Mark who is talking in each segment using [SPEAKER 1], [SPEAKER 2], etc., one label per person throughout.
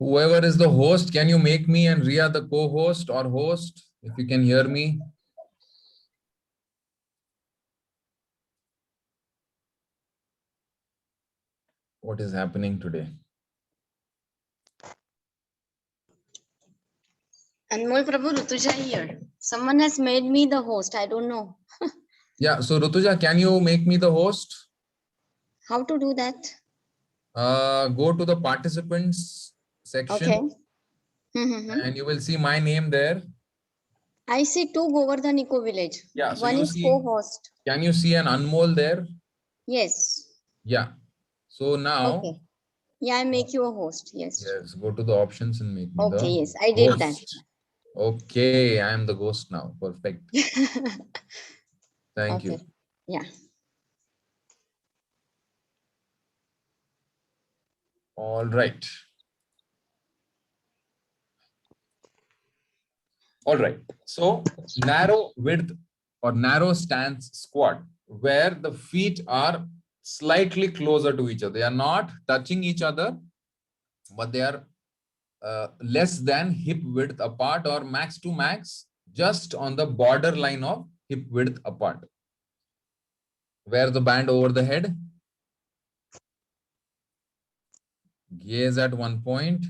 [SPEAKER 1] Whoever is the host, can you make me and Ria the co-host or host, if you can hear me? What is happening today?
[SPEAKER 2] Anmol Prabhu, Rutuja here. Someone has made me the host. I don't know.
[SPEAKER 1] Yeah, so Rutuja, can you make me the host?
[SPEAKER 2] How to do that?
[SPEAKER 1] Go to the participants section.
[SPEAKER 2] Okay.
[SPEAKER 1] And you will see my name there.
[SPEAKER 2] I see two Govardhan Eco Village.
[SPEAKER 1] Yeah, so
[SPEAKER 2] One
[SPEAKER 1] you
[SPEAKER 2] is
[SPEAKER 1] see,
[SPEAKER 2] co-host.
[SPEAKER 1] can you see an Anmol there?
[SPEAKER 2] Yes.
[SPEAKER 1] Yeah. So now,
[SPEAKER 2] Okay. Yeah, I make you a host. Yes.
[SPEAKER 1] yes, go to the options and make me
[SPEAKER 2] Okay.
[SPEAKER 1] the
[SPEAKER 2] Yes, I did that.
[SPEAKER 1] host. Okay, I am the ghost now. Perfect. Thank you.
[SPEAKER 2] Okay. Yeah.
[SPEAKER 1] All right. All right. So narrow width or narrow stance squat, where the feet are slightly closer to each other. They are not touching each other, but they are less than hip width apart, or max to max, just on the borderline of hip width apart. Wear the band over the head. Gaze at one point.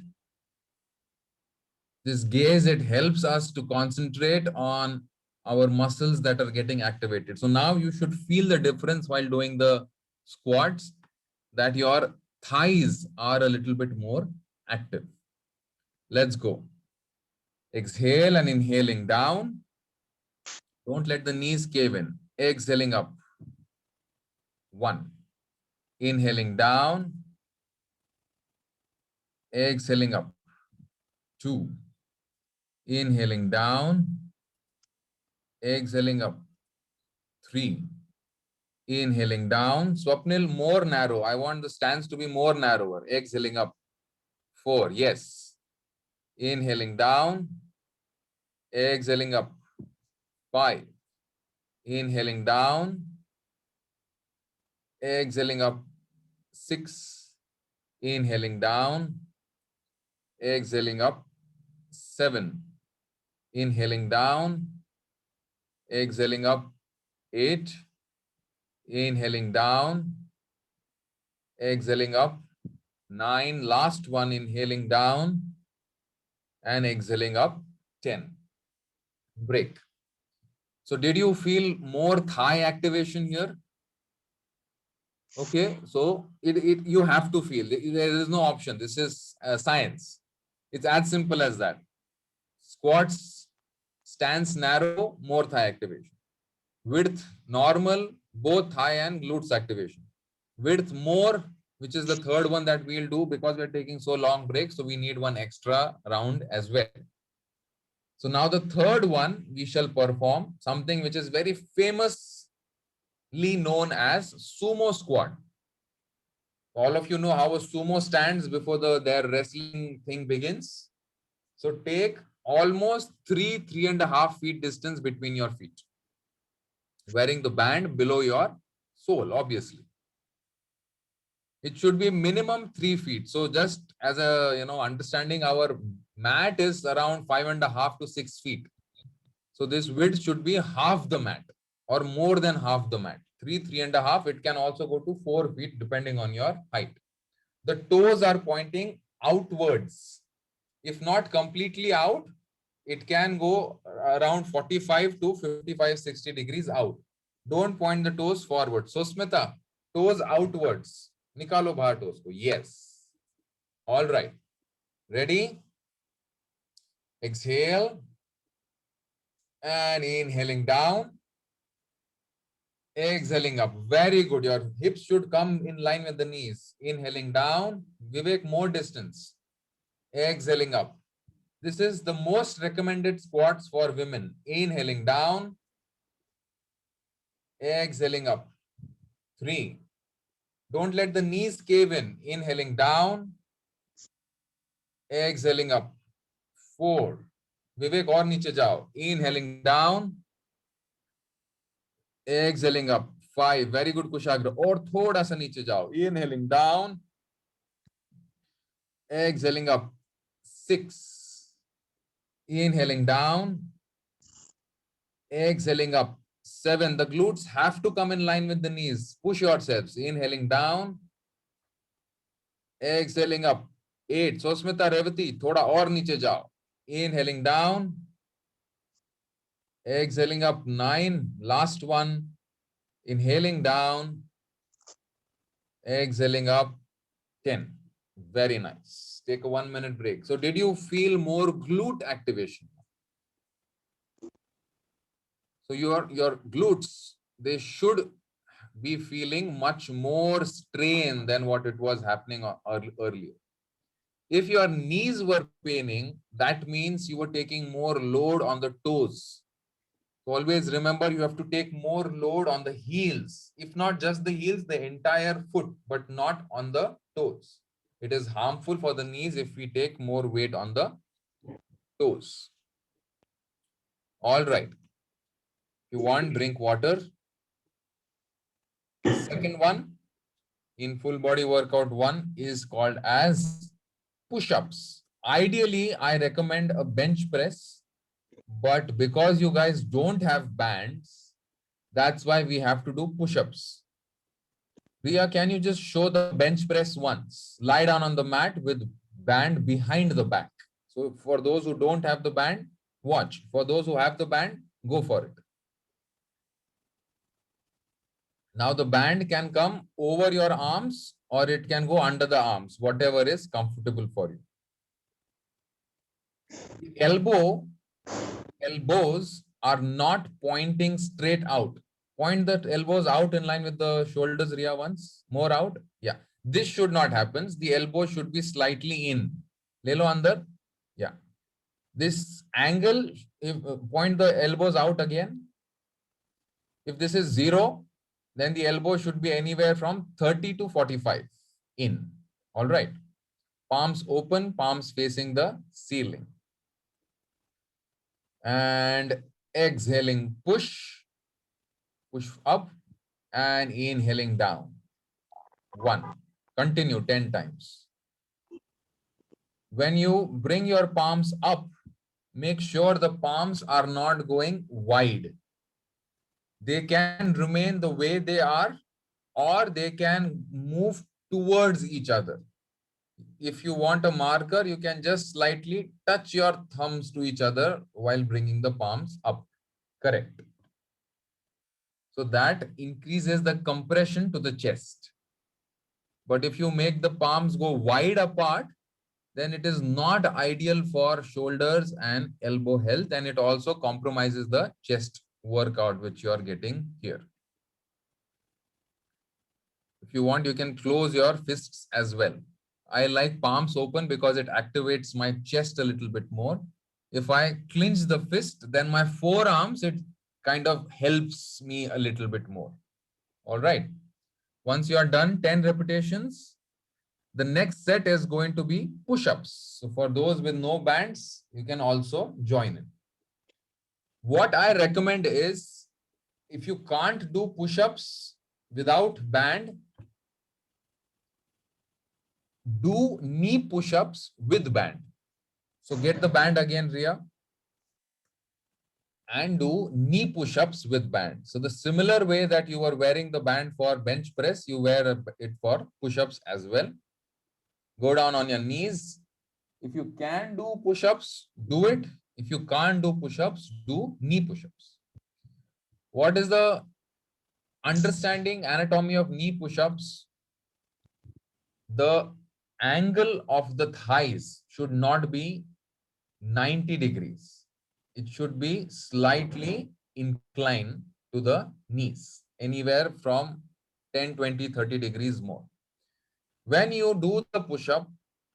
[SPEAKER 1] This gaze, it helps us to concentrate on our muscles that are getting activated. So now you should feel the difference while doing the squats, that your thighs are a little bit more active. Let's go. Exhale and inhaling down. Don't let the knees cave in. Exhaling up. 1. Inhaling down. Exhaling up. 2. Inhaling down. Exhaling up. 3. Inhaling down. Swapnil, more narrow. I want the stance to be more narrower. Exhaling up. 4. Yes. Inhaling down. Exhaling up. 5. Inhaling down. Exhaling up. 6. Inhaling down. Exhaling up. 7. Inhaling down. Exhaling up. 8. Inhaling down. Exhaling up. 9. Last one. Inhaling down and exhaling up. 10. Break. So did you feel more thigh activation here? Okay, so you have to feel. There is no option. This is science. It's as simple as that. Squats, stance narrow, more thigh activation. Width normal, both thigh and glutes activation. Width more, which is the third one that we'll do because we're taking so long break. So we need one extra round as well. So now the third one, we shall perform something which is very famously known as sumo squat. All of you know how a sumo stands before their wrestling thing begins. So take almost 3.5 feet distance between your feet, wearing the band below your sole, obviously. It should be minimum 3 feet. So just as a, understanding, our mat is around 5.5 to 6 feet. So this width should be half the mat or more than half the mat. 3.5. It can also go to 4 feet depending on your height. The toes are pointing outwards. If not completely out, it can go around 45 to 55, 60 degrees out. Don't point the toes forward. So Smita, toes outwards. Nikalo bahar toes ko. Yes. All right. Ready? Exhale. And inhaling down. Exhaling up. Very good. Your hips should come in line with the knees. Inhaling down. Vivek, more distance. Exhaling up. This is the most recommended squats for women. Inhaling down. Exhaling up. 3. Don't let the knees cave in. Inhaling down. Exhaling up. 4. Vivek, और नीचे जाओ. Inhaling down. Exhaling up. 5. Very good, Kushagra. और थोड़ा सा नीचे जाओ. Inhaling down. Exhaling up. 6. Inhaling down, exhaling up. 7. The glutes have to come in line with the knees. Push yourselves. Inhaling down, exhaling up. 8. Sosmita Revati, thoda aur niche jao. Inhaling down, exhaling up. 9. Last one. Inhaling down, exhaling up. 10. Very nice. Take a 1-minute break. So did you feel more glute activation? So your glutes, they should be feeling much more strain than what it was happening earlier. If your knees were paining, that means you were taking more load on the toes. So always remember, you have to take more load on the heels. If not just the heels, the entire foot, but not on the toes. It is harmful for the knees if we take more weight on the toes. All right. If you want, drink water. Second one in full body workout 1 is called as push-ups. Ideally, I recommend a bench press, but because you guys don't have bands, that's why we have to do push-ups. Riya, can you just show the bench press once? Lie down on the mat with band behind the back. So for those who don't have the band, watch. For those who have the band, go for it. Now the band can come over your arms or it can go under the arms, whatever is comfortable for you. The elbows are not pointing straight out. Point the elbows out in line with the shoulders, Riya, once. More out. Yeah. This should not happen. The elbow should be slightly in. Lelo andar. Yeah. This angle, if point the elbows out again. If this is 0, then the elbow should be anywhere from 30 to 45 in. All right. Palms open, palms facing the ceiling. And exhaling, push up and inhaling down. 1. Continue 10 times. When you bring your palms up, make sure the palms are not going wide. They can remain the way they are, or they can move towards each other. If you want a marker, you can just slightly touch your thumbs to each other while bringing the palms up. Correct. So that increases the compression to the chest. But if you make the palms go wide apart, then it is not ideal for shoulders and elbow health, and it also compromises the chest workout which you are getting here. If you want, you can close your fists as well. I like palms open because it activates my chest a little bit more. If I clench the fist, then my forearms, it kind of helps me a little bit more. All right. Once you are done 10 repetitions, the next set is going to be push-ups. So for those with no bands, you can also join in. What I recommend is, if you can't do push-ups without band, do knee push-ups with band. So get the band again, Riya, and do knee push-ups with band. So the similar way that you were wearing the band for bench press, you wear it for push-ups as well. Go down on your knees. If you can do push-ups, do it. If you can't do push-ups, do knee push-ups. What is the understanding anatomy of knee push-ups? The angle of the thighs should not be 90 degrees. It should be slightly inclined to the knees, anywhere from 10, 20, 30 degrees more. When you do the push-up,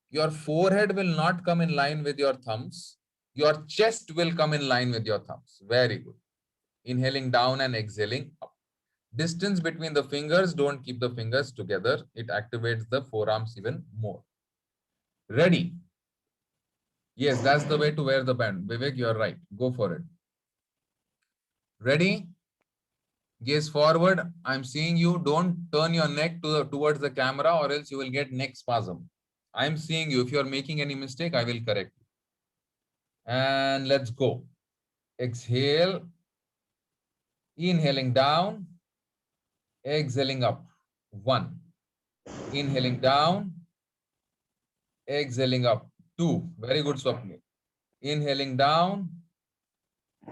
[SPEAKER 1] your forehead will not come in line with your thumbs. Your chest will come in line with your thumbs. Very good. Inhaling down and exhaling up. Distance between the fingers, don't keep the fingers together. It activates the forearms even more. Ready? Yes, that's the way to wear the band. Vivek, you're right. Go for it. Ready? Gaze forward. I'm seeing you. Don't turn your neck towards the camera or else you will get neck spasm. I'm seeing you. If you're making any mistake, I will correct you. And let's go. Exhale. Inhaling down. Exhaling up. 1. Inhaling down. Exhaling up. 2. Very good, Swapnil. Inhaling down.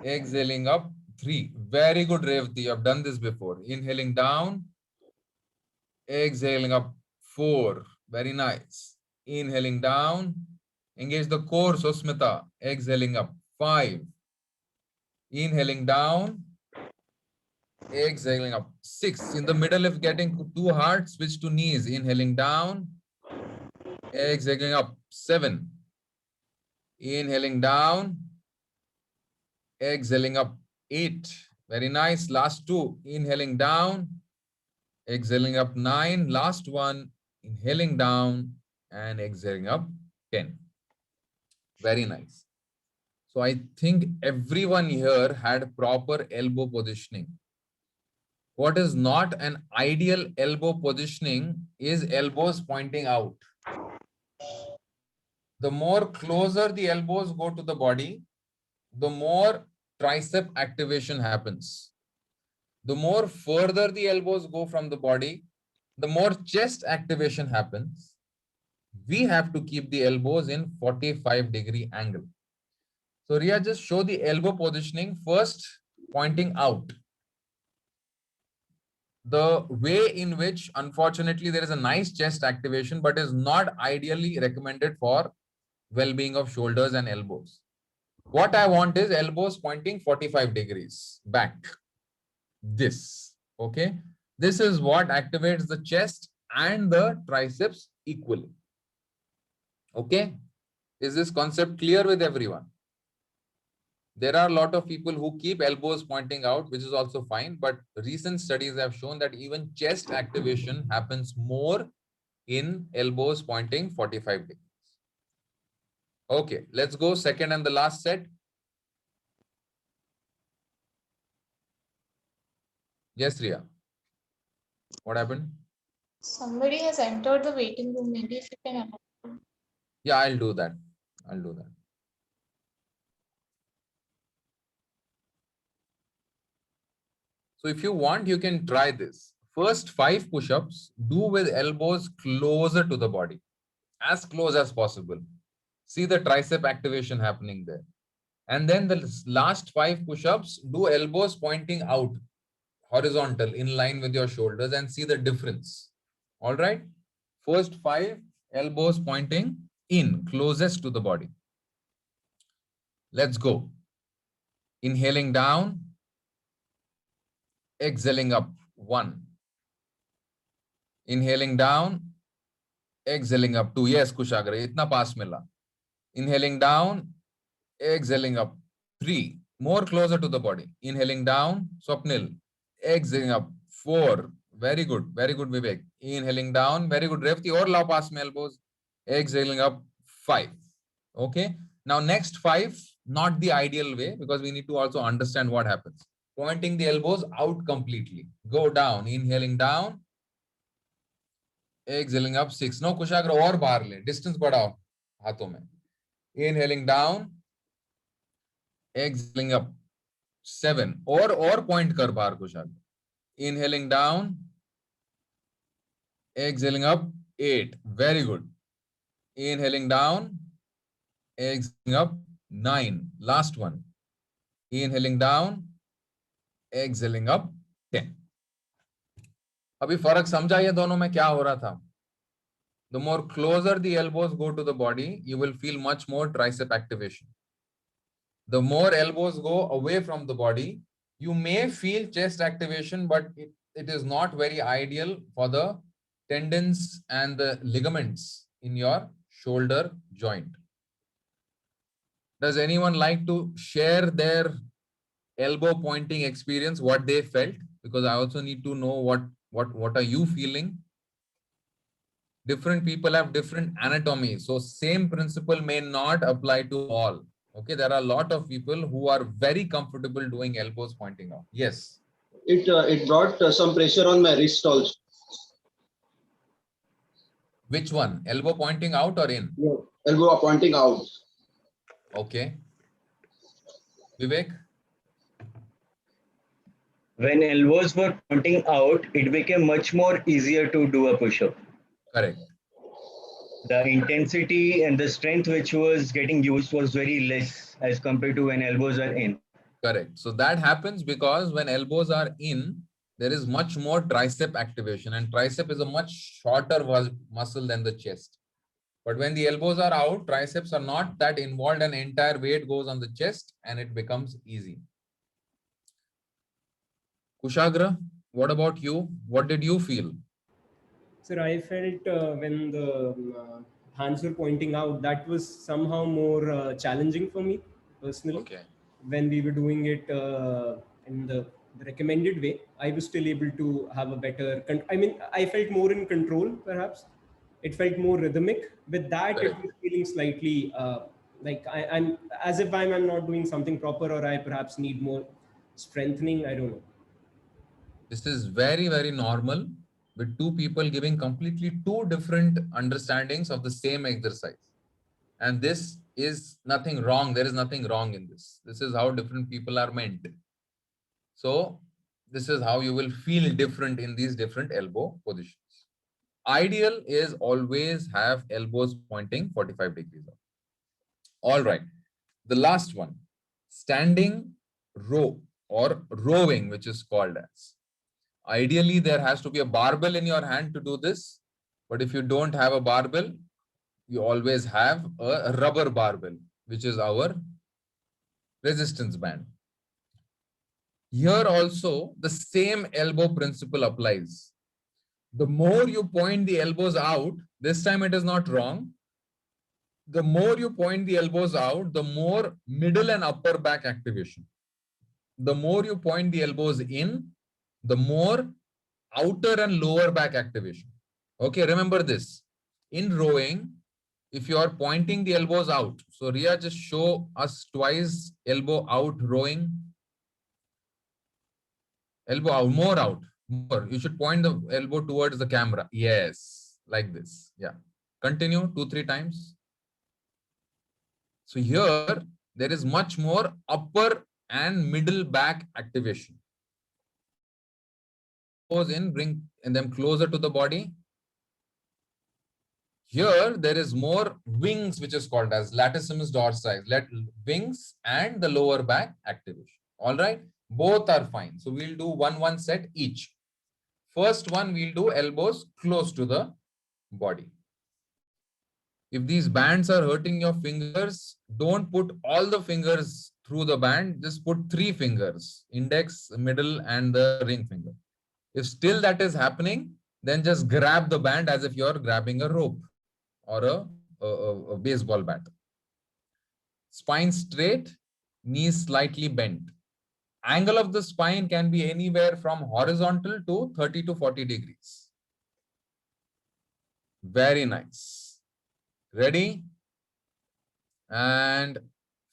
[SPEAKER 1] Exhaling up. 3. Very good, Revati. I've done this before. Inhaling down. Exhaling up. 4. Very nice. Inhaling down. Engage the core, Susmita. Exhaling up. 5. Inhaling down. Exhaling up. 6. In the middle, if getting too hard, switch to knees. Inhaling down. Exhaling up. 7. Inhaling down. Exhaling up. 8. Very nice. Last 2. Inhaling down. Exhaling up. 9. Last one. Inhaling down and exhaling up. 10. Very nice. So I think everyone here had proper elbow positioning. What is not an ideal elbow positioning is elbows pointing out. The more closer the elbows go to the body, the more tricep activation happens. The more further the elbows go from the body, the more chest activation happens. We have to keep the elbows in 45-degree angle. So Ria, just show the elbow positioning first, pointing out. The way in which, unfortunately, there is a nice chest activation, but is not ideally recommended for well-being of shoulders and elbows. What I want is elbows pointing 45 degrees back. This, okay? This is what activates the chest and the triceps equally. Okay? Is this concept clear with everyone? There are a lot of people who keep elbows pointing out, which is also fine, but recent studies have shown that even chest activation happens more in elbows pointing 45 degrees. Okay, let's go second and the last set. Yes, Ria. What happened?
[SPEAKER 3] Somebody has entered the waiting room. Maybe if you can help.
[SPEAKER 1] Yeah, I'll do that. I'll do that. So if you want, you can try this. First 5 push-ups, do with elbows closer to the body, as close as possible. See the tricep activation happening there. And then the last 5 push-ups, do elbows pointing out, horizontal, in line with your shoulders, and see the difference. All right? First 5, elbows pointing in, closest to the body. Let's go. Inhaling down. Exhaling up. 1. Inhaling down. Exhaling up. 2. Yes, Kushagra, itna pass mila. Inhaling down. Exhaling up. 3. More closer to the body. Inhaling down. Swapnil. Exhaling up. 4. Very good. Very good, Vivek. Inhaling down. Very good. Revati or lao pass mein elbows. Exhaling up. 5. Okay. Now next 5, not the ideal way, because we need to also understand what happens. Pointing the elbows out completely. Go down. Inhaling down. Exhaling up. 6. No, Kushagra, और बाहर ले. Distance बढ़ाओ हाथों में. Inhaling down. Exhaling up. 7. और point कर बाहर Kushagra. Inhaling down. Exhaling up. 8. Very good. Inhaling down. Exhaling up. 9. Last one. Inhaling down. Exhaling up. 10. अभी फर्क समझा ये दोनों में क्या हो रहा था? The more closer the elbows go to the body, you will feel much more tricep activation. The more elbows go away from the body, you may feel chest activation, but it is not very ideal for the tendons and the ligaments in your shoulder joint. Does anyone like to share their elbow pointing experience, what they felt? Because I also need to know what are you feeling? Different people have different anatomy, so same principle may not apply to all. Okay, there are a lot of people who are very comfortable doing elbows pointing out. Yes.
[SPEAKER 4] It brought some pressure on my wrist also.
[SPEAKER 1] Which one? Elbow pointing out or in?
[SPEAKER 4] No, elbow pointing out.
[SPEAKER 1] Okay. Vivek?
[SPEAKER 5] When elbows were pointing out, it became much more easier to do a push-up.
[SPEAKER 1] Correct.
[SPEAKER 5] The intensity and the strength which was getting used was very less as compared to when elbows are in.
[SPEAKER 1] Correct. So that happens because when elbows are in, there is much more tricep activation, and tricep is a much shorter muscle than the chest. But when the elbows are out, triceps are not that involved, and entire weight goes on the chest and it becomes easy. Kushagra, what about you? What did you feel?
[SPEAKER 6] Sir, I felt when the hands were pointing out, that was somehow more challenging for me personally.
[SPEAKER 1] Okay.
[SPEAKER 6] When we were doing it in the recommended way, I was still able to have a better, I mean, I felt more in control, perhaps. It felt more rhythmic. With that,
[SPEAKER 1] Correct.
[SPEAKER 6] it was feeling slightly like I'm as if I'm not doing something proper, or I perhaps need more strengthening. I don't know.
[SPEAKER 1] This is very, very normal with two people giving completely two different understandings of the same exercise. And this is nothing wrong. There is nothing wrong in this. This is how different people are meant. So this is how you will feel different in these different elbow positions. Ideal is always have elbows pointing 45 degrees out. All right. The last one, standing row or rowing, which is called as. Ideally, there has to be a barbell in your hand to do this. But if you don't have a barbell, you always have a rubber barbell, which is our resistance band. Here also, the same elbow principle applies. The more you point the elbows out, this time it is not wrong. The more you point the elbows out, the more middle and upper back activation. The more you point the elbows in, the more outer and lower back activation. Okay, remember this. In rowing, if you are pointing the elbows out, so Ria, just show us twice elbow out rowing. Elbow out, more out, more. You should point the elbow towards the camera. Yes, like this. Yeah. Continue 2-3 times. So here, there is much more upper and middle back activation. Pose in, bring them closer to the body. Here, there is more wings, which is called as latissimus dorsi, wings and the lower back activation. All right, both are fine. So we'll do one set each. First one, we'll do elbows close to the body. If these bands are hurting your fingers, don't put all the fingers through the band. Just put 3 fingers, index, middle, and the ring finger. If still that is happening, then just grab the band as if you're grabbing a rope or a baseball bat. Spine straight, knees slightly bent. Angle of the spine can be anywhere from horizontal to 30 to 40 degrees. Very nice. Ready? And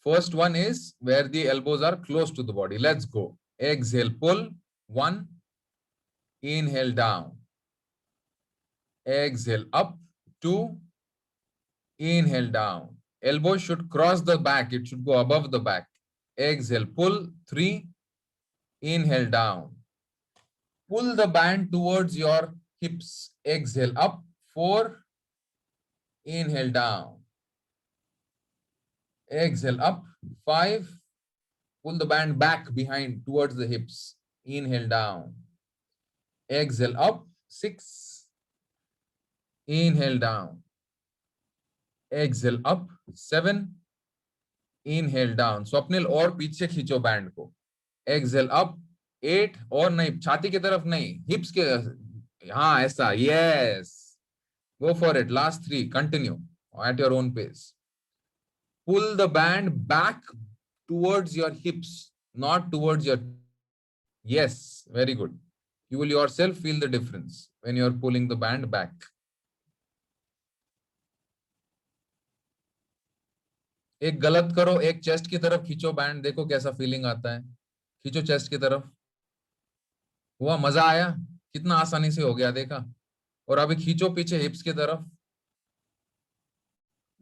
[SPEAKER 1] first one is where the elbows are close to the body. Let's go. Exhale, pull. 1. Inhale down. Exhale up. 2. Inhale down. Elbow should cross the back. It should go above the back. Exhale, pull. 3. Inhale down. Pull the band towards your hips. Exhale up. 4. Inhale down. Exhale up. 5. Pull the band back behind towards the hips. Inhale down. Exhale up. 6. Inhale down. Exhale up. 7. Inhale down. Swapnil और पीछे खींचो band को. Exhale up. 8. और नहीं, छाती की तरफ नहीं, हिप्स के, हाँ ऐसा. Yes. Go for it. Last 3. Continue at your own pace. Pull the band back towards your hips, not towards your. Yes, very good. You will yourself feel the difference when you are pulling the band back. एक गलत करो, एक chest की तरफ खींचो band, देखो कैसा feeling आता है. खींचो चेस्ट की तरफ. हुआ? मजा आया? कितना आसानी से हो गया, देखा? और अभी खींचो पीछे हिप्स की तरफ.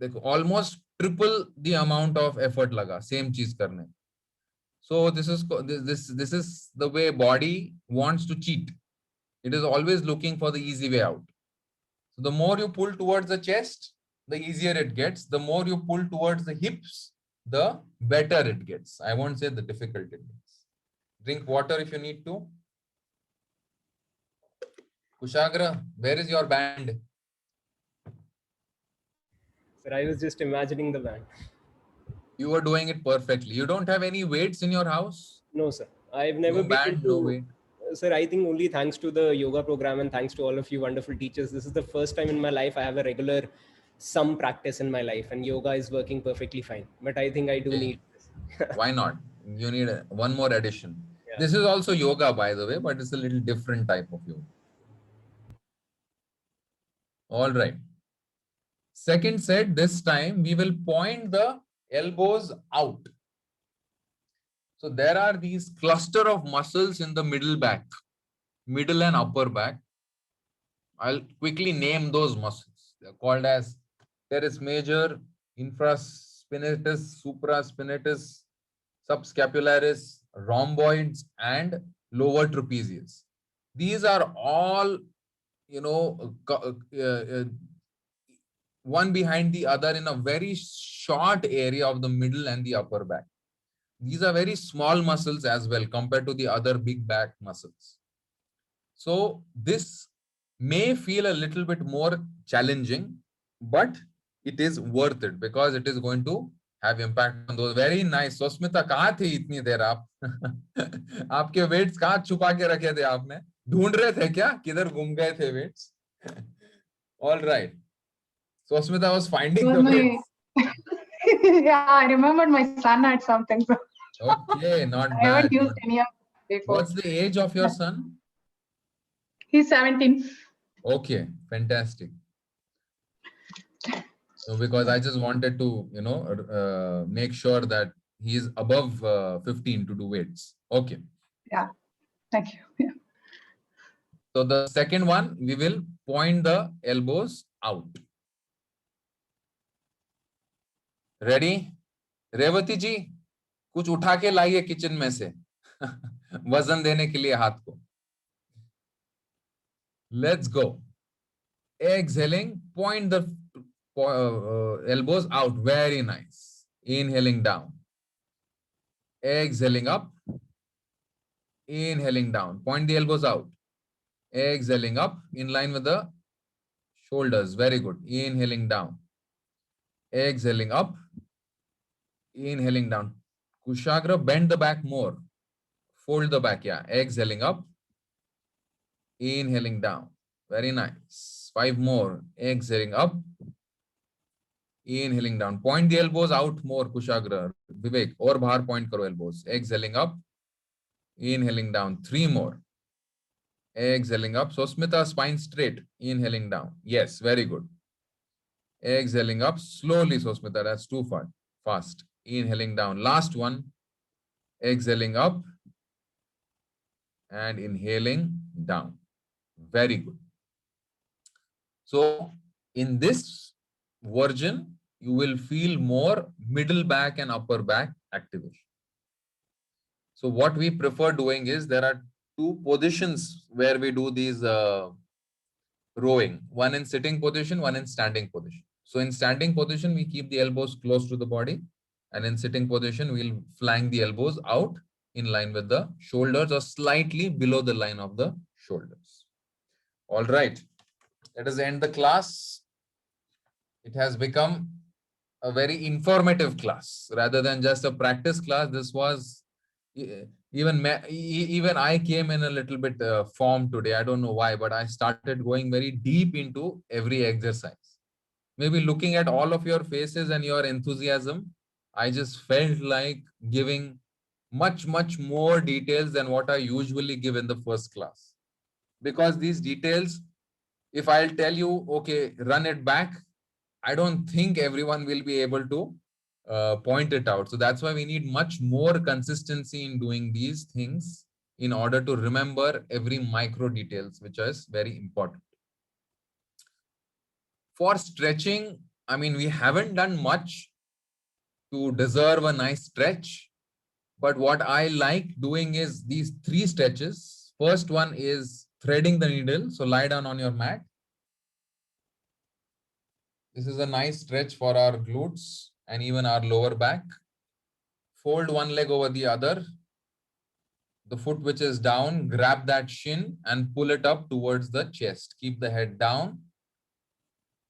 [SPEAKER 1] देखो, almost triple the amount of effort लगा सेम चीज करने. So this is this is the way body wants to cheat. It is always looking for the easy way out. So the more you pull towards the chest, the easier it gets. The more you pull towards the hips, the better it gets. I won't say the difficult it gets. Drink water if you need to. Kushagra, where is your band?
[SPEAKER 6] Sir, I was just imagining the band.
[SPEAKER 1] You were doing it perfectly. You don't have any weights in your house?
[SPEAKER 6] No, sir. I've never
[SPEAKER 1] No
[SPEAKER 6] been
[SPEAKER 1] band, no
[SPEAKER 6] into.
[SPEAKER 1] weight.
[SPEAKER 6] Sir, I think only thanks to the yoga program and thanks to all of you wonderful teachers, this is the first time in my life I have a regular some practice in my life, and yoga is working perfectly fine. But I think I do
[SPEAKER 1] Okay.
[SPEAKER 6] need this.
[SPEAKER 1] Why not? You need one more addition.
[SPEAKER 6] Yeah.
[SPEAKER 1] This is also yoga, by the way, but it's a little different type of yoga. All right. Second set, this time we will point the elbows out. So there are these cluster of muscles in the middle back, middle and upper back. I'll quickly name those muscles. They're called as teres major, infraspinatus, supraspinatus, subscapularis, rhomboids, and lower trapezius. These are all, one behind the other in a very short area of the middle and the upper back. These are very small muscles as well compared to the other big back muscles. So this may feel a little bit more challenging, but it is worth it because it is going to have impact on those. Very nice. Swasmita, कहाँ थे इतनी देर आप? आपके weights कहाँ छुपा के रखे थे आपने? ढूंढ रहे थे क्या? किधर गुम गए थे weights? All right. Swasmita was finding the weights.
[SPEAKER 7] Yeah, I remembered my son had something. So
[SPEAKER 1] Okay, not
[SPEAKER 7] I
[SPEAKER 1] bad.
[SPEAKER 7] haven't used any of it before.
[SPEAKER 1] What's the age of your son?
[SPEAKER 7] He's 17.
[SPEAKER 1] Okay, fantastic. So because I just wanted to, make sure that he is above 15 to do weights. Okay.
[SPEAKER 7] Yeah, thank you. Yeah.
[SPEAKER 1] So the second one, we will point the elbows out. Ready? Revati जी, कुछ उठा के लाइए kitchen में से वजन देने के लिए हाथ को. Let's go. Exhaling, point the elbows out. Very nice. Inhaling down. Exhaling up. Inhaling down. Point the elbows out. Exhaling up in line with the shoulders. Very good. Inhaling down. Exhaling up. Inhaling down. Kushagra, bend the back more. Fold the back. Yeah. Exhaling up. Inhaling down. Very nice. 5 more. Exhaling up. Inhaling down. Point the elbows out more, Kushagra. Vivek, or bahar point karo elbows. Exhaling up. Inhaling down. 3 more. Exhaling up. So Smita, spine straight. Inhaling down. Yes, very good. Exhaling up. Slowly, so Smita, that's too fast. Inhaling down. Last one. Exhaling up. And inhaling down. Very good. So in this version, you will feel more middle back and upper back activation. So what we prefer doing is there are 2 positions where we do these rowing. One in sitting position, one in standing position. So in standing position, we keep the elbows close to the body. And in sitting position, we'll flank the elbows out in line with the shoulders or slightly below the line of the shoulders. All right. Let us end the class. It has become a very informative class rather than just a practice class. This was even I came in a little bit form today. I don't know why, but I started going very deep into every exercise. Maybe looking at all of your faces and your enthusiasm, I just felt like giving much more details than what I usually give in the first class. Because these details, if I'll tell you, okay, run it back, I don't think everyone will be able to point it out. So that's why we need much more consistency in doing these things in order to remember every micro details, which is very important. For stretching, I mean, we haven't done much to deserve a nice stretch. But what I like doing is these 3 stretches. First one is threading the needle. So lie down on your mat. This is a nice stretch for our glutes and even our lower back. Fold one leg over the other. The foot which is down, grab that shin and pull it up towards the chest. Keep the head down.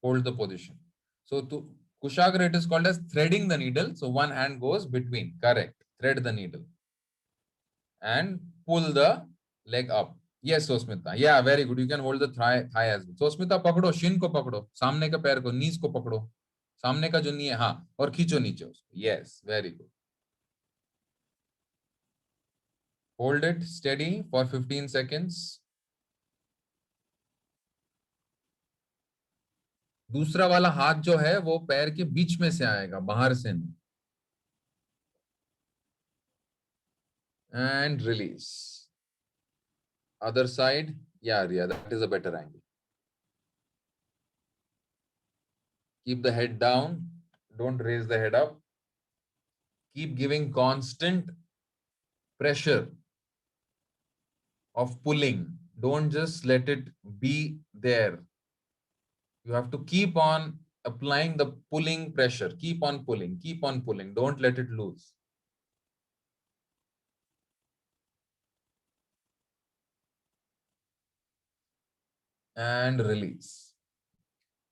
[SPEAKER 1] Hold the position. So to Kushagra, it is called as threading the needle. So one hand goes between. Correct. Thread the needle. And pull the leg up. Yes, Sosmita. Yeah, very good. You can hold the thigh as well. Sosmita, pakdo, shin ko pakdo. Samne ka pair ko, knees ko pakdo. Samne ka jo knee hai, हाँ, और खींचो नीचे उसको. Yes, very good. Hold it steady for 15 seconds. दूसरा वाला हाथ जो है वो पैर के बीच में से आएगा, बाहर से नहीं. And release. Other side. Yeah, that is a better angle. Keep the head down. Don't raise the head up. Keep giving constant pressure of pulling. Don't just let it be there. You have to keep on applying the pulling pressure. Keep on pulling. Keep on pulling. Don't let it loose. And release.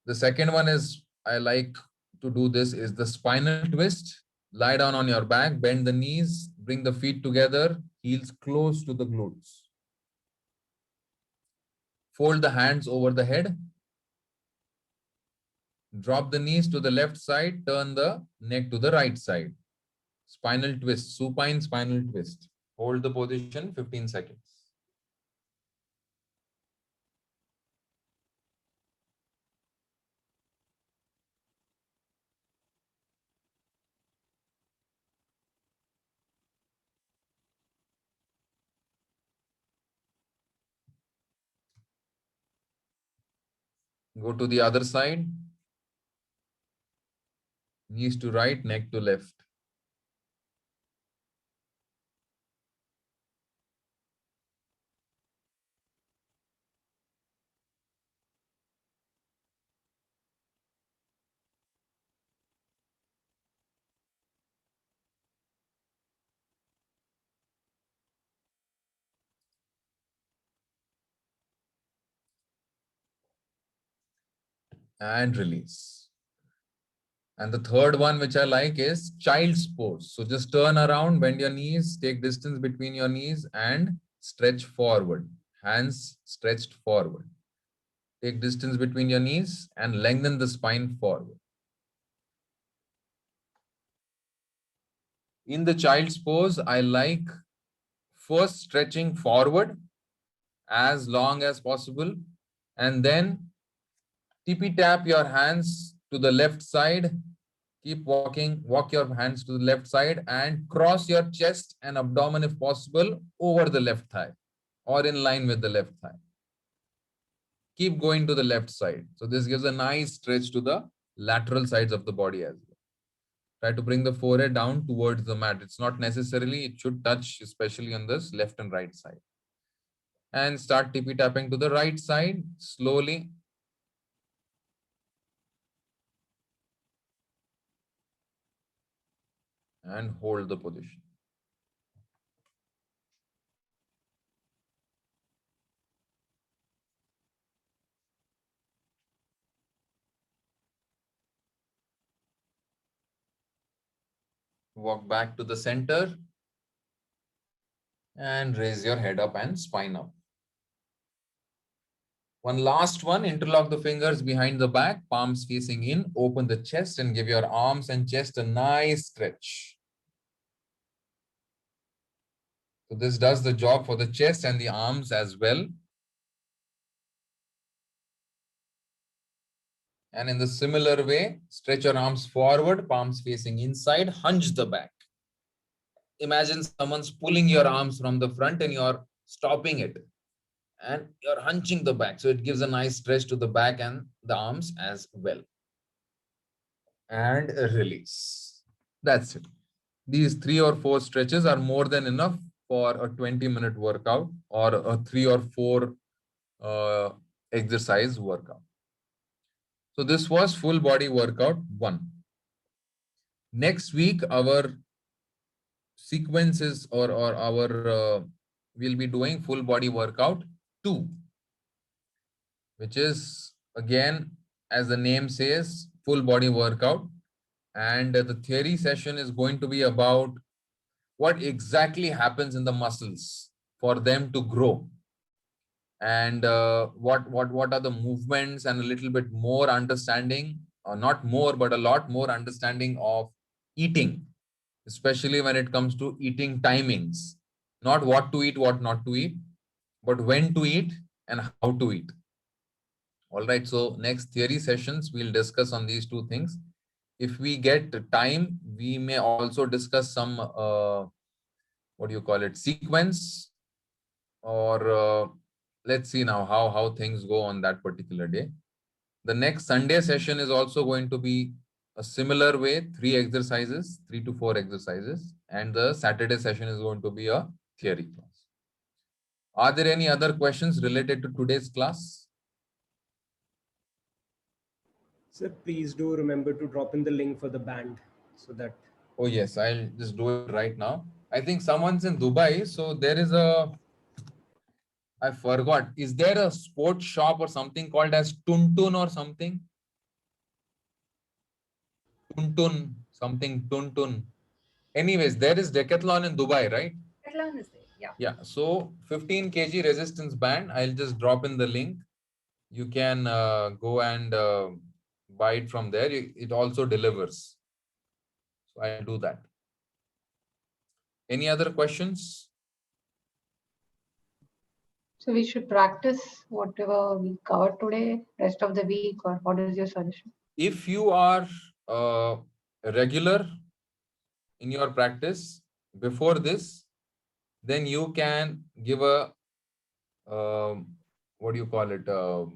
[SPEAKER 1] The second one is, I like to do this, is the spinal twist. Lie down on your back, bend the knees, bring the feet together, heels close to the glutes. Fold the hands over the head. Drop the knees to the left side, turn the neck to the right side. Spinal twist, supine spinal twist. Hold the position 15 seconds. Go to the other side. Knees to right, neck to left. And release. And the third one, which I like, is child's pose. So just turn around, bend your knees, take distance between your knees and stretch forward. Hands stretched forward. Take distance between your knees and lengthen the spine forward. In the child's pose, I like first stretching forward as long as possible, and then tippy tap your hands to the left side. Keep walking, walk your hands to the left side and cross your chest and abdomen if possible over the left thigh or in line with the left thigh. Keep going to the left side. So this gives a nice stretch to the lateral sides of the body as well. Try to bring the forehead down towards the mat. It's not necessarily, it should touch, especially on this left and right side. And start tippy tapping to the right side slowly. And hold the position. Walk back to the center and raise your head up and spine up. One last one, interlock the fingers behind the back, palms facing in, open the chest and give your arms and chest a nice stretch. So this does the job for the chest and the arms as well. And in the similar way, stretch your arms forward, palms facing inside, hunch the back. Imagine someone's pulling your arms from the front and you're stopping it. And you're hunching the back. So it gives a nice stretch to the back and the arms as well. And release. That's it. these 3 or 4 stretches are more than enough for a 20-minute workout or a 3 or 4 exercise workout. So this was full body workout 1. Next week, our sequences or our we'll be doing full body workout 2, which is again, as the name says, full body workout. And the theory session is going to be about what exactly happens in the muscles for them to grow, and what are the movements, and a little bit more understanding, or not more, but a lot more understanding of eating, especially when it comes to eating timings, not what to eat, what not to eat, but when to eat and how to eat. All right, so next theory sessions, we'll discuss on these 2 things. If we get time, we may also discuss some, what do you call it, sequence, or let's see now how things go on that particular day. The next Sunday session is also going to be a similar way, 3 exercises, 3 to 4 exercises, and the Saturday session is going to be a theory class. Are there any other questions related to today's class?
[SPEAKER 6] Sir, please do remember to drop in the link for the band so that.
[SPEAKER 1] Oh yes, I'll just do it right now. I think someone's in Dubai, so there is a, I forgot, is there a sports shop or something called as Tuntun or something? Tuntun, something Tuntun. Anyways, there is Decathlon in Dubai, right?
[SPEAKER 8] Decathlon is there, yeah.
[SPEAKER 1] Yeah, so 15 kg resistance band, I'll just drop in the link. You can go and buy it from there. It also delivers. So I'll do that. Any other questions?
[SPEAKER 7] So we should practice whatever we covered today, rest of the week, or what is your suggestion?
[SPEAKER 1] If you are regular in your practice before this, then you can give a, what do you call it, a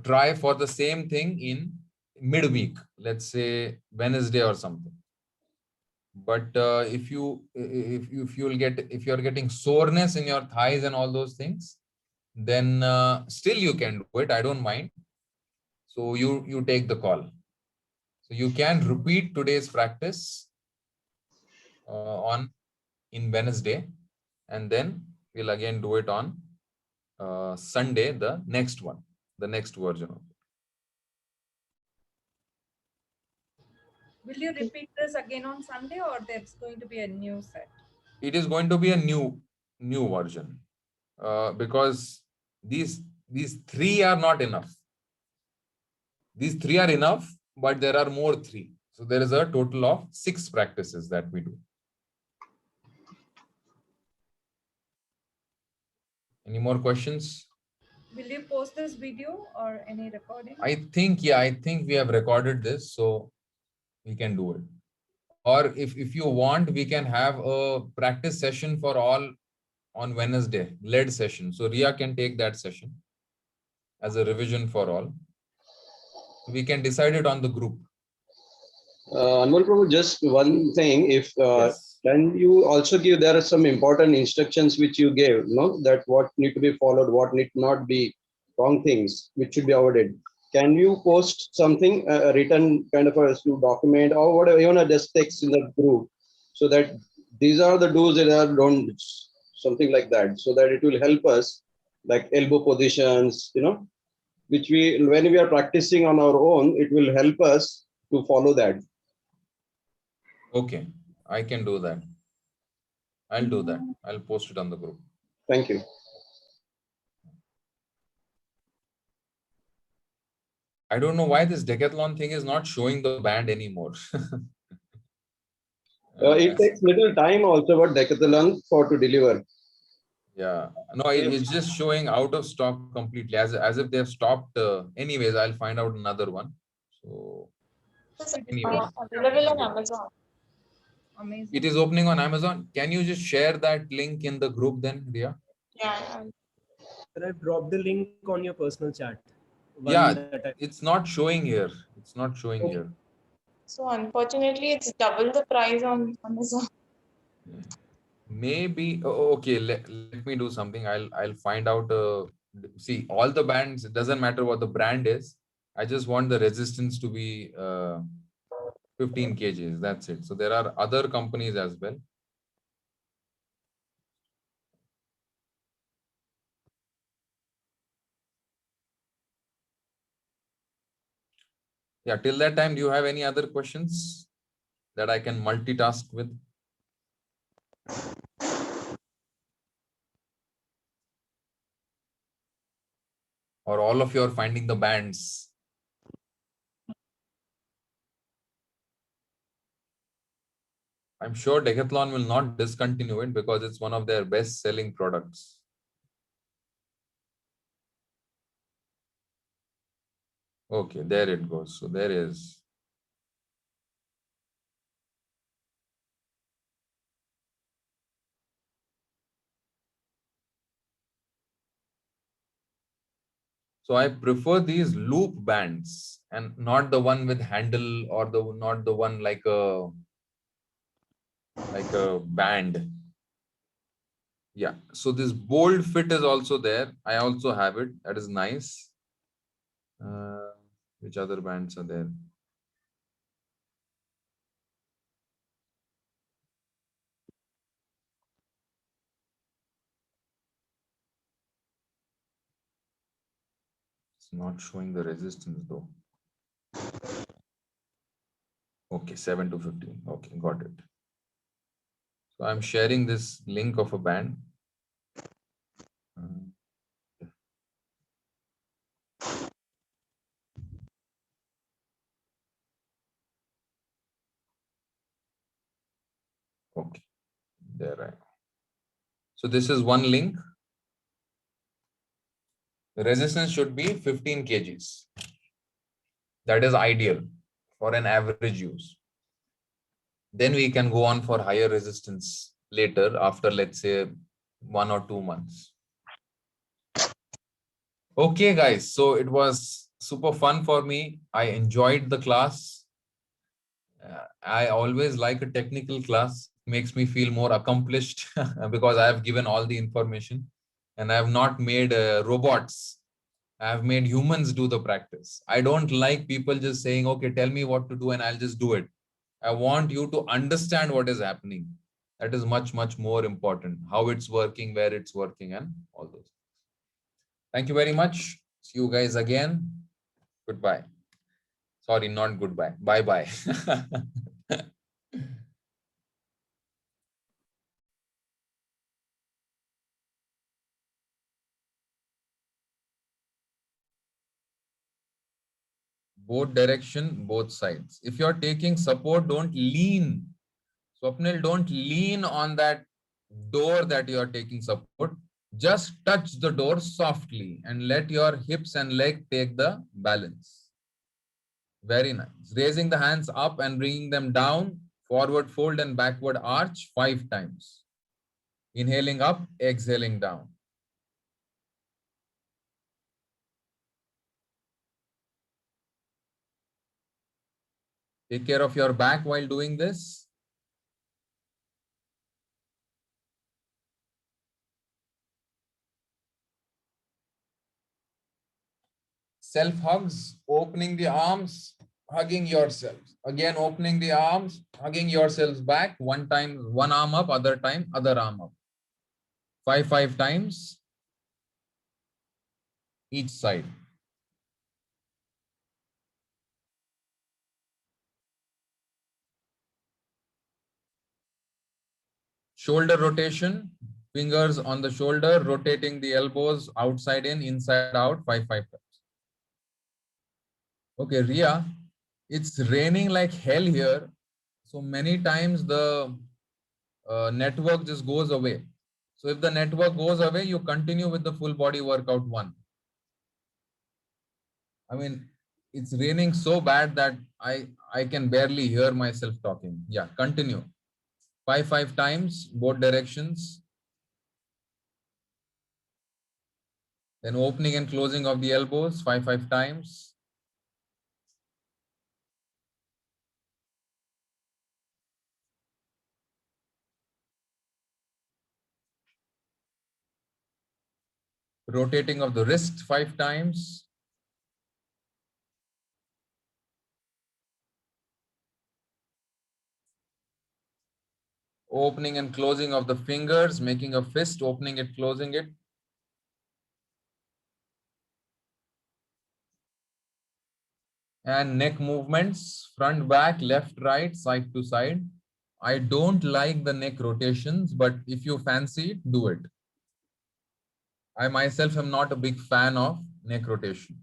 [SPEAKER 1] try for the same thing in midweek, let's say Wednesday or something. But if you're getting soreness in your thighs and all those things, then still you can do it. I don't mind. So you take the call. So you can repeat today's practice in Wednesday, and then we'll again do it on Sunday, the next one, the next version of it.
[SPEAKER 8] Will you repeat this again on Sunday, or there's going to be a new set?
[SPEAKER 1] It is going to be a new version, because these 3 are not enough. These 3 are enough, but there are more 3. So there is a total of 6 practices that we do. Any more questions?
[SPEAKER 8] Will you post this video or any recording?
[SPEAKER 1] I think we have recorded this, so we can do it. Or if you want, we can have a practice session for all on Wednesday, led session. So Ria can take that session as a revision for all. We can decide it on the group.
[SPEAKER 4] Anmol Prabhu, just one thing, if
[SPEAKER 1] Yes.
[SPEAKER 4] can you also give, there are some important instructions which you gave, no, that what need to be followed, what need not be, wrong things which should be avoided. Can you post something, a written kind of a document or whatever, even a just text in the group, so that these are the do's and are don'ts, something like that, so that it will help us, like elbow positions, which when we are practicing on our own, it will help us to follow that.
[SPEAKER 1] Okay, I can do that. I'll do that. I'll post it on the group.
[SPEAKER 4] Thank you.
[SPEAKER 1] I don't know why this Decathlon thing is not showing the band anymore.
[SPEAKER 4] It takes little time also for Decathlon to deliver.
[SPEAKER 1] Yeah, no, it's just showing out of stock completely, as if they've stopped. Anyways, I'll find out another one. So anyway,
[SPEAKER 3] Available on Amazon.
[SPEAKER 8] Amazing.
[SPEAKER 1] it is opening on Amazon. Can you just share that link in the group then, Ria?
[SPEAKER 3] Yeah.
[SPEAKER 6] Sir, I've dropped the link on your personal chat.
[SPEAKER 1] Yeah, it's not showing here. It's not showing
[SPEAKER 6] Okay.
[SPEAKER 1] here.
[SPEAKER 3] So unfortunately, it's double the price on Amazon.
[SPEAKER 1] Maybe okay. Let me do something. I'll find out. See, all the bands. It doesn't matter what the brand is. I just want the resistance to be 15 kgs. That's it. So there are other companies as well. Yeah. Till that time, do you have any other questions that I can multitask with? Or all of you are finding the bands? I'm sure Decathlon will not discontinue it because it's one of their best selling products. Okay, there it goes. So there is. So I prefer these loop bands and not the one with handle or not the one like a band. Yeah. So this bold fit is also there. I also have it. That is nice. Which other bands are there? It's not showing the resistance though. Okay, 7 to 15. Okay, got it. So I'm sharing this link of a band. Okay, there I am. So this is one link. The resistance should be 15 kgs. That is ideal for an average use. Then we can go on for higher resistance later after, let's say, 1 or 2 months. Okay, guys. So it was super fun for me. I enjoyed the class. I always like a technical class. Makes me feel more accomplished because I have given all the information and I have not made robots. I have made humans do the practice. I don't like people just saying, okay, tell me what to do and I'll just do it. I want you to understand what is happening. That is much, much more important. How it's working, where it's working, and all those. Thank you very much. See you guys again. Goodbye. Sorry, not goodbye. Bye-bye. Both direction, both sides. If you're taking support, don't lean. Swapnil, don't lean on that door that you are taking support. Just touch the door softly and let your hips and leg take the balance. Very nice. Raising the hands up and bringing them down, forward fold and backward arch 5 times. Inhaling up, exhaling down. Take care of your back while doing this. Self hugs, opening the arms, hugging yourselves. Again, opening the arms, hugging yourselves back. One time, one arm up, other time, other arm up. 5 times each side. Shoulder rotation, fingers on the shoulder, rotating the elbows outside in, inside out, 5 times. Okay, Ria, it's raining like hell here. So many times the network just goes away. So if the network goes away, you continue with the full body workout 1. I mean, it's raining so bad that I can barely hear myself talking. Yeah, continue. 5 times, both directions. Then opening and closing of the elbows, 5 times. Rotating of the wrist 5 times. Opening and closing of the fingers, making a fist, opening it, closing it. And neck movements, front, back, left, right, side to side. I don't like the neck rotations, but if you fancy it, do it. I myself am not a big fan of neck rotation.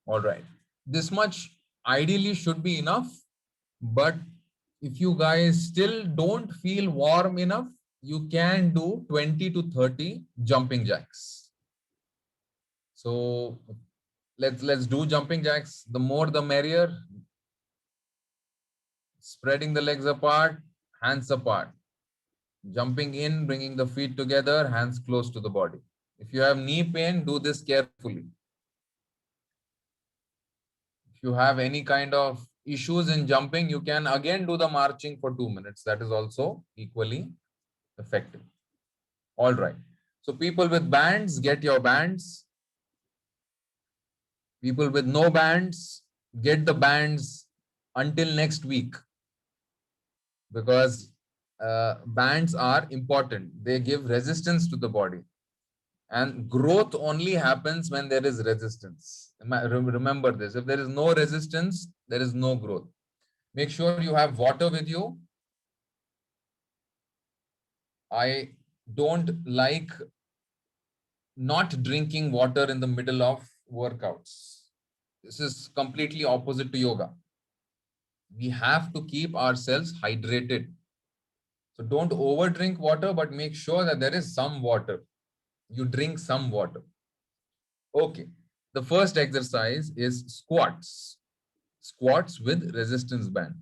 [SPEAKER 1] All right. This much ideally should be enough, but if you guys still don't feel warm enough, you can do 20 to 30 jumping jacks. So let's do jumping jacks. The more the merrier. Spreading the legs apart, hands apart. Jumping in, bringing the feet together, hands close to the body. If you have knee pain, do this carefully. If you have any kind of issues in jumping, you can again do the marching for 2 minutes. That is also equally effective. All right. So people with bands, get your bands. People with no bands, get the bands until next week. Because bands are important. They give resistance to the body. And growth only happens when there is resistance. Remember this. If there is no resistance, there is no growth. Make sure you have water with you. I don't like not drinking water in the middle of workouts. This is completely opposite to yoga. We have to keep ourselves hydrated. So don't overdrink water, but make sure that there is some water. You drink some water. Okay. The first exercise is squats. Squats with resistance band.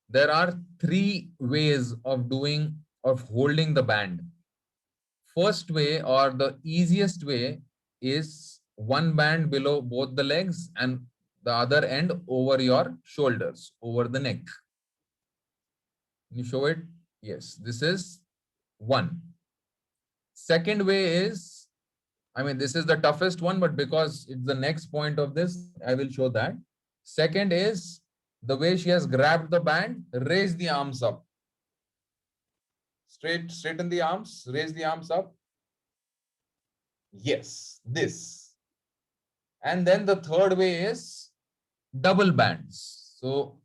[SPEAKER 1] There are 3 ways of holding the band. First way, or the easiest way, is one band below both the legs and the other end over your shoulders, over the neck. Can you show it? Yes, this is one. Second way is, this is the toughest one, but because it's the next point of this, I will show that. Second is the way she has grabbed the band, raise the arms up. Straighten the arms, raise the arms up. Yes, this. And then the third way is double bands. So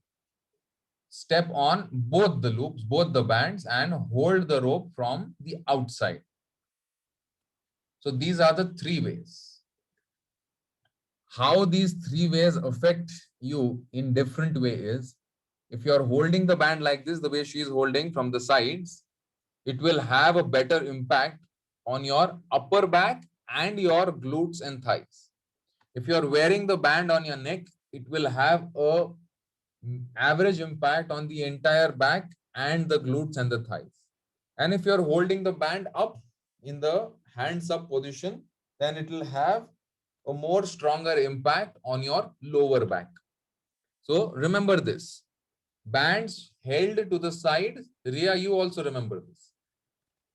[SPEAKER 1] step on both the loops, both the bands, and hold the rope from the outside. So these are the 3 ways. How these 3 ways affect you in different ways. If you are holding the band like this, the way she is holding from the sides, it will have a better impact on your upper back and your glutes and thighs. If you are wearing the band on your neck, it will have a average impact on the entire back and the glutes and the thighs. And if you're holding the band up in the hands up position, then it will have a more stronger impact on your lower back. So remember this. Bands held to the side. Ria, you also remember this.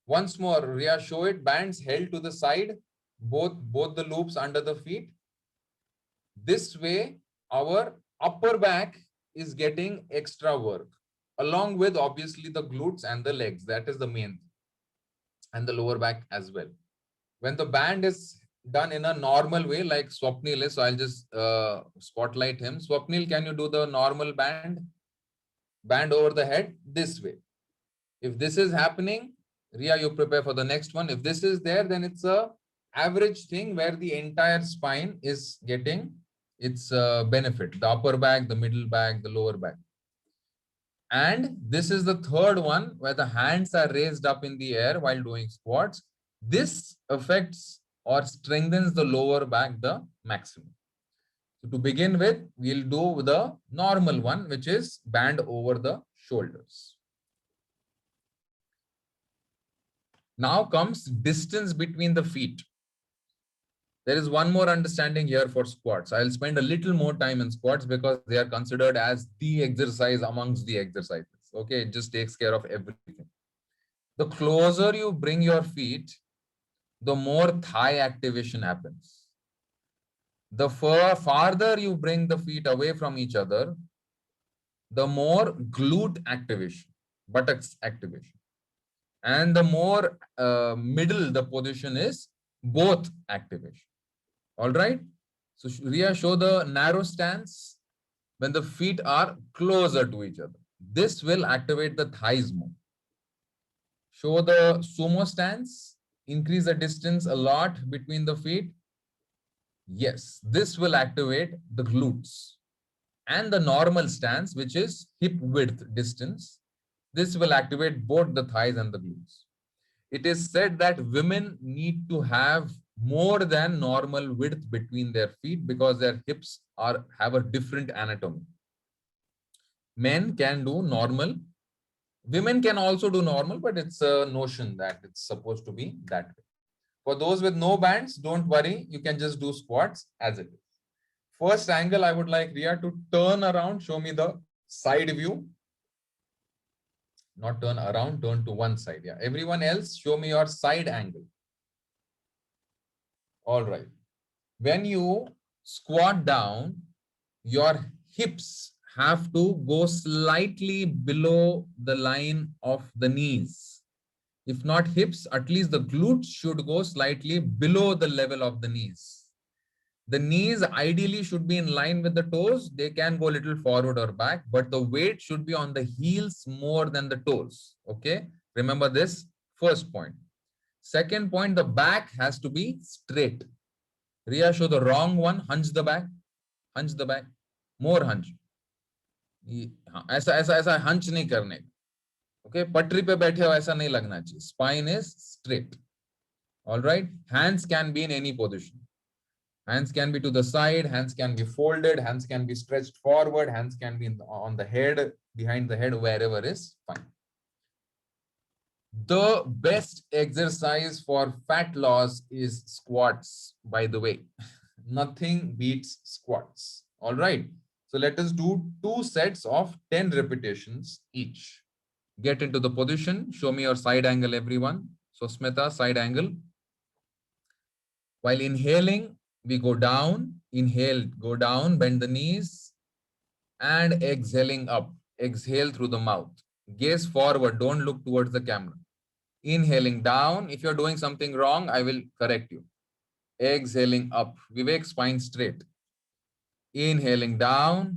[SPEAKER 1] Once more, Ria, show it. Bands held to the side, both the loops under the feet. This way, our upper back is getting extra work, along with obviously the glutes and the legs. That is the main thing. And the lower back as well. When the band is done in a normal way, like Swapnil is, so I'll just spotlight him. Swapnil, can you do the normal band? Band over the head this way. If this is happening, Ria, you prepare for the next one. If this is there, then it's a average thing where the entire spine is getting its benefit. The upper back, the middle back, the lower back. And this is the third one where the hands are raised up in the air while doing squats. This affects or strengthens the lower back the maximum. So to begin with, we'll do the normal one, which is band over the shoulders. Now comes distance between the feet. There is one more understanding here for squats. I'll spend a little more time in squats because they are considered as the exercise amongst the exercises. Okay, it just takes care of everything. The closer you bring your feet, the more thigh activation happens. The farther you bring the feet away from each other, the more glute activation, buttocks activation. And the more middle the position is, both activation. All right. So Ria, show the narrow stance when the feet are closer to each other. This will activate the thighs more. Show the sumo stance. Increase the distance a lot between the feet. Yes, this will activate the glutes. And the normal stance, which is hip width distance, this will activate both the thighs and the glutes. It is said that women need to have more than normal width between their feet because their hips have a different anatomy. Men can do normal. Women can also do normal, but it's a notion that it's supposed to be that way. For those with no bands, don't worry. You can just do squats as it is. First angle, I would like Ria to turn around. Show me the side view. Not turn around, turn to one side. Yeah. Everyone else, show me your side angle. All right. When you squat down, your hips have to go slightly below the line of the knees. If not hips, at least the glutes should go slightly below the level of the knees. The knees ideally should be in line with the toes. They can go a little forward or back, but the weight should be on the heels more than the toes. Okay. Remember this first point. Second point, the back has to be straight. Ria, show the wrong one. Hunch the back. Hunch the back. More hunch. ऐसा hunch नहीं करने. Okay. पटरी पे बैठे हो ऐसा नहीं लगना चाहिए. Spine is straight. All right. Hands can be in any position. Hands can be to the side, hands can be folded, hands can be stretched forward, hands can be on the head, behind the head, wherever is fine. The best exercise for fat loss is squats, by the way. Nothing beats squats. All right. So let us do 2 sets of 10 repetitions each. Get into the position. Show me your side angle, everyone. So Smita, side angle. While inhaling, we go down, inhale, go down, bend the knees, and exhaling up. Exhale through the mouth. Gaze forward, don't look towards the camera. Inhaling down. If you're doing something wrong, I will correct you. Exhaling up. Vivek, spine straight. Inhaling down.